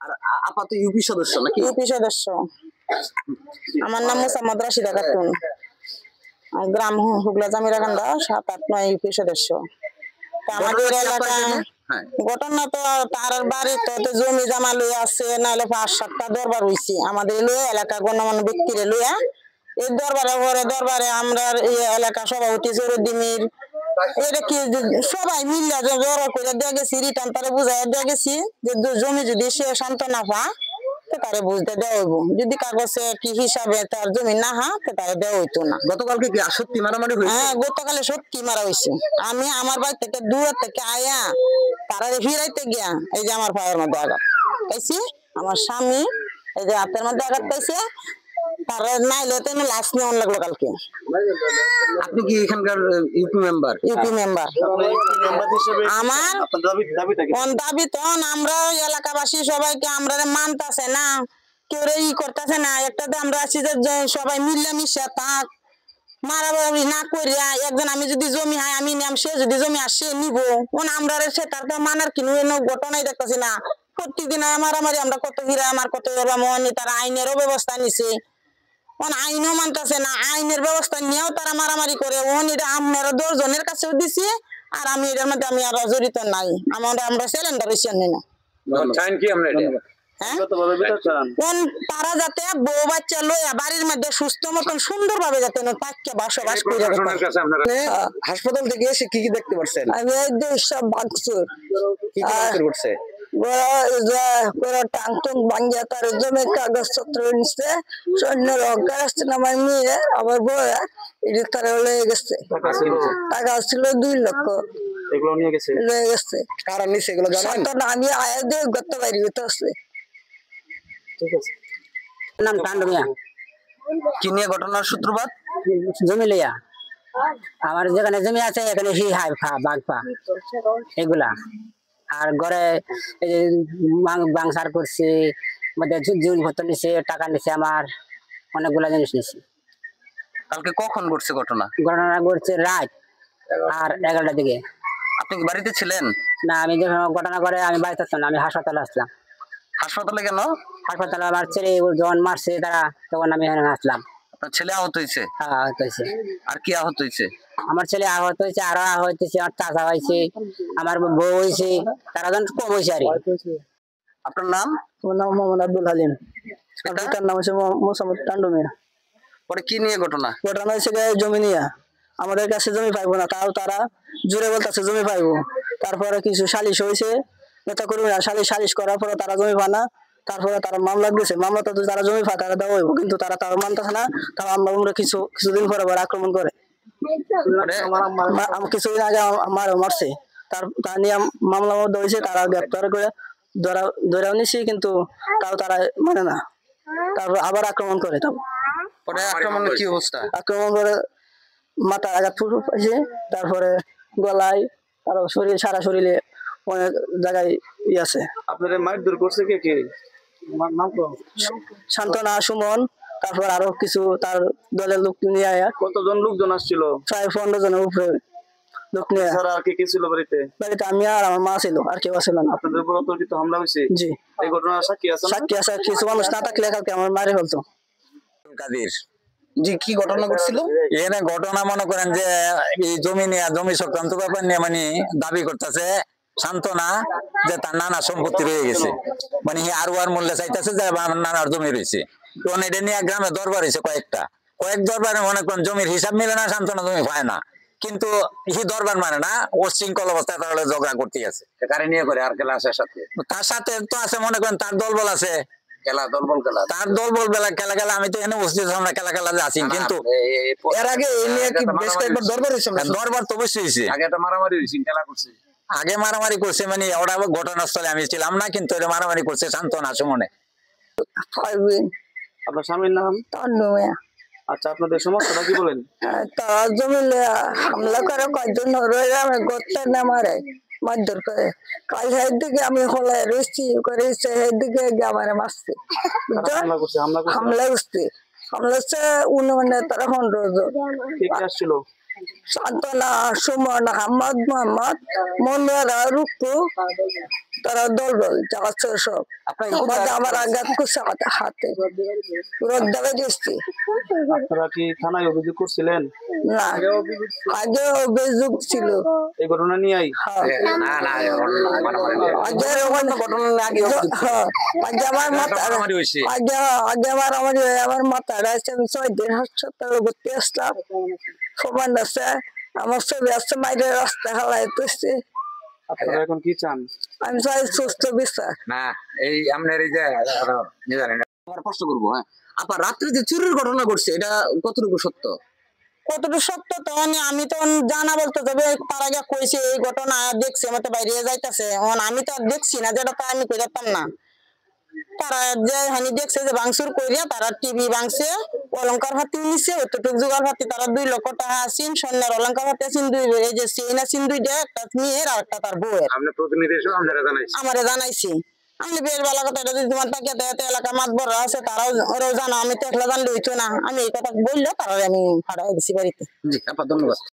আর আপাতত ইউপি সদস্য নাকি? ইউপি সদস্য। আমার নাম মোসাম্মদ রাশিদা খাতুন, গ্রাম হুগলা জামিরাকান্দা, 7-8-9 ইউপি সদস্য। আমাদের এলাকায় ঘটনা তো তার বাড়ি তো জমি জমা লইয়া আছে, নাহলে 5-7টা দরবার হইছে আমাদের লইয়া, এলাকা গণ্যমান্য ব্যক্তিরে লইয়া। এই দরবারে আমরা এলাকা সভাপতি জরুদ্দিমির এটা কি সবাই মিলে জড়ো করে দিয়ে গেছি, রিটার্ন তারা বুঝাই দিয়ে গেছি যে জমি যদি সে শান্ত না পা তারে বুঝতে দেওয়া হইব, যদি কাগজে কি হিসাবে তার জমি না তারে দেওয়া হইতো না। গতকালকে কি সত্যি মারামারি হয়েছে? হ্যাঁ, গতকালে সত্যি মারা হয়েছে। আমি আমার বাড়ি থেকে দূর থেকে আয়া তারা ফিরাইতে গিয়া এই যে আমার পায়ের মধ্যে আঘাত পাইছি, আমার স্বামী এই যে হাতের মধ্যে আঘাত পাইছে, তারা নাইলে তো লাশ নেওয়ান লাগলো কালকে। আপনি কি এখানকার ইউপি মেম্বার? UP member. আমার দাবি তো আমরা এলাকাবাসী সবাইকে আমরা মানতেছে না, কেউ করতেছে না। একটাতে আমরা আছি যে সবাই মিলেমিশে থাক, মারামারি না করিয়া। একজন আমি যদি জমি হয় আমি নিলাম, সে যদি জমি আসে নিব, আমরা সে তার মানার কিনে ঘটনাই দেখতেছি না। প্রত্যেকদিন মারামারি, আমরা কত ফিরা আমার কত মনে, তারা আইনেরও ব্যবস্থা নিছে, আইনও মানতেছে না। আইনের ব্যবস্থা নিয়েও তারা মারামারি করে। এটা আপনারা 10 জনের কাছেও দিছি, আর আমি এটার মধ্যে আমি আর জড়িত নাই। আমরা সিলিন্ডার হইছি না। তারা যাতে বউ বাচ্চা লইয়া বাড়ির মধ্যে সুস্থ মতন সুন্দর ভাবে যাতে বসবাস করে। হাসপাতাল থেকে এসে কি কি দেখতে পাচ্ছেন? আমি সব ভাঙচুর করছে, ভাঙ্গিয়া তার জমি কাগজপত্র নিচ্ছে, সৈন্যের অজ্ঞান আসছে না। আমার মেয়ে আমার বউ এটা তারা লয়ে গেছে, টাকা ছিল 2 লক্ষ, এগুলো নিয়ে গেছে, লয়ে গেছে। কারা নিছে এগুলো জানেন? আমি আয়া দিয়ে করতে পারি আসলে। ঠিক আছে। নাম টান্ডু মিয়া। কি নিয়ে ঘটনার সূত্রপাত? জমি লইয়া, আমার যেখানে জমি আছে এখানে বাঘ পা এগুলা, আর ঘরে বাংসার করছে, জিনিসপত্র নিছে, টাকা নিছে, আমার অনেকগুলা জিনিস নিছে। কালকে কখন ঘটছে ঘটনা? ঘটনা ঘটছে রাত আর 11টার দিকে। আপনি কি বাড়িতে ছিলেন? না, আমি যখন ঘটনা করে আমি বাড়িতে আসলাম না, আমি হাসপাতালে আসলাম। হাসপাতালে কেন? হাসপাতালে আমার ছেলে যখন মারছে তারা, তখন আমি এখানে আসলাম। আপনার ছেলে আহত হয়েছে? হ্যাঁ, আহত হয়েছে। আর কি আহত হয়েছে? আমার ছেলে আহত হয়েছে, আরো আহত হয়েছে, আমার চাচা হয়েছে, আমার বউ হয়েছে, তারা যখন কম হয়েছে। আর আপনার নাম? আমার নাম মোহাম্মদ আব্দুল হালিম, তার নাম হচ্ছে মোসাম্মদ টান্ডু মিয়া। পরে কি নিয়ে ঘটনা? ঘটনা হয়েছে জমি নিয়ে, আমাদের কাছে জমি পাইবো না, তাও তারা জোরে বলতেছে জমি পাইবো। তারপরে কিছু সালিশ হয়েছে, নেতা কর্মীরা সালিশ করার পরে তারা জমি পায় না। তারপরে তারা মামলা দিয়েছে, মামলাটা তারা জমি পায় তারা দেওয়া হইব, কিন্তু তারা মানতেছে না। তারা আমরা কিছুদিন পরে আক্রমণ করে, কিছুদিন আগে মারছে, তার নিয়ে মামলা মধ্যে হয়েছে, তারা গ্রেপ্তার করে ধরেও নিছি, কিন্তু তাও তারা মানে না। তারপর আবার আক্রমণ করে, আক্রমণের কি অবস্থা? আক্রমণ করে মাথায় আঘাত পাইছে, তারপরে গলায়, আরো সারা শরীরে অনেক জায়গায় আছে। আপনাদের মারধর করছে কে কে? সান্ত্বনা, সুমন, তারপর আরো কিছু তার দলের লোক নিয়ে আয়া। কতজন লোকজন আসছিল? প্রায় 15 জনের উপরে লোক নিয়ে। আর কে ছিল বাড়িতে? বাড়িতে আমি আর আমার মা ছিল, আর কেউ ছিল না। আপনাদের উপর অতর্কিত হামলা হয়েছে? জি। এই ঘটনার সাক্ষী আছে? সাক্ষী আছে, কিছু মানুষ না থাকলে কালকে আমার মারে ফেলতো। কাদের জি কি ঘটনা ঘটছিল? এখানে ঘটনা মনে করেন যে এই জমি সংক্রান্ত ব্যাপার নিয়ে মানে দাবি করতেছে সান্ত্বনা যে তার নানা সম্পত্তি রয়ে গেছে, মানে আরো আর মূল্য চাইতেছে যে নানার জমি রয়েছে। তখন এটা নিয়ে গ্রামে দরবার হয়েছে কয়েক দরবারে মনে করেন জমির হিসাব মিলে না, সান্ত্বনা জমি পায় না, কিন্তু এই দরবার মানে না, উশৃঙ্খল অবস্থায় তাহলে ঝগড়া করতে আছে। কারে নিয়ে করে আর খেলা আছে সাথে? তার সাথে তো আছে মনে করেন তার দলবল আছে, তার দলবল খেলা আমি তো এখানে উপস্থিত আমরা খেলা আছি, কিন্তু এর আগে এই নিয়ে কি বেশ কয়েকবার দরবার হয়েছে? দরবার তো অবশ্যই হয়েছে। আগে একটা মারামারি হয়েছে, খেলা করছে, আগে মারামারি করছে, মানে ওরা ঘটনাস্থলে আমি ছিলাম না, কিন্তু এটা মারামারি করছে সান্ত্বনা সুমনে। আপনার স্বামীর নাম? টান্ডু মিয়া। আচ্ছা, আপনাদের সমস্যাটা কি বলেন? তারা জমি হামলা করে, কয়েকজন আমি গোত্তা না মারে মারধর করে। কাল হের দিকে আমি হলায় রয়েছি করে হের দিকে আমার মারছে, হামলা করছে। হামলা হচ্ছে তারা 15 জন আসছিল। সান্ত্বনা, সুমন, আহমদ, মোহাম্মদ, মনোয়ারা, রুকু, তারা দল যাচ্ছে সব আপনাকে কোথায় আমার আঘাত করছে হাতে রোদ দেবে দিচ্ছি আপনারা কি থানায় অভিযোগ করছিলেন? না আগে অভিযোগ ছিল এই ঘটনা নিয়েই হ্যাঁ না না আগে ঘটনা আগে আগে আমার মাথা মারামারি হয়েছে। আগে আমার আমার মাথাটা আছে 6 দিন হাসপাতালে ভর্তি আসলাম সমান আছে আমার ছবি আছে মাইরে রাস্তা হালাইতেছে আপনারা এখন কি চান? আমি চাই সুস্থ বিচার না এই আপনার এই যে জানেন আবার প্রশ্ন করবো। হ্যাঁ আপা, রাত্রে যে চুরির ঘটনা ঘটছে এটা কতটুকু সত্য? কতটুকু সত্য তো আমি তো জানা বলতে তবে তার আগে কইছে এই ঘটনা দেখছি আমার তো বাইরে যাইতেছে আমি তো আর দেখছি না যেটা তো আমি কই যেতাম না তারা যে হানি দেখছে যে ভাঙচুর কইরা তারা টিভি ভাঙছে অলংকার হাতি নিছে অতটুক জোগাড় হাতি তারা 2 লক্ষ টাকা আছেন স্বর্ণের অলংকার হাতি আছেন দুই এই যে চেইন আছেন দুইটা একটা মেয়ের আর একটা তার বউয়ের আপনি প্রতিনিধি এসে আপনারা জানাইছেন আমারে জানাইছি আমি বের বেলা কথা এটা যদি তোমার তাকিয়ে দেয় এলাকা মাতবর আছে তারাও ওরাও জানো আমি তো একলা জানলে হইতো না আমি এই কথা বললে তারা আমি ফাড়াই দিছি বাড়িতে জি আপা, ধন্যবাদ।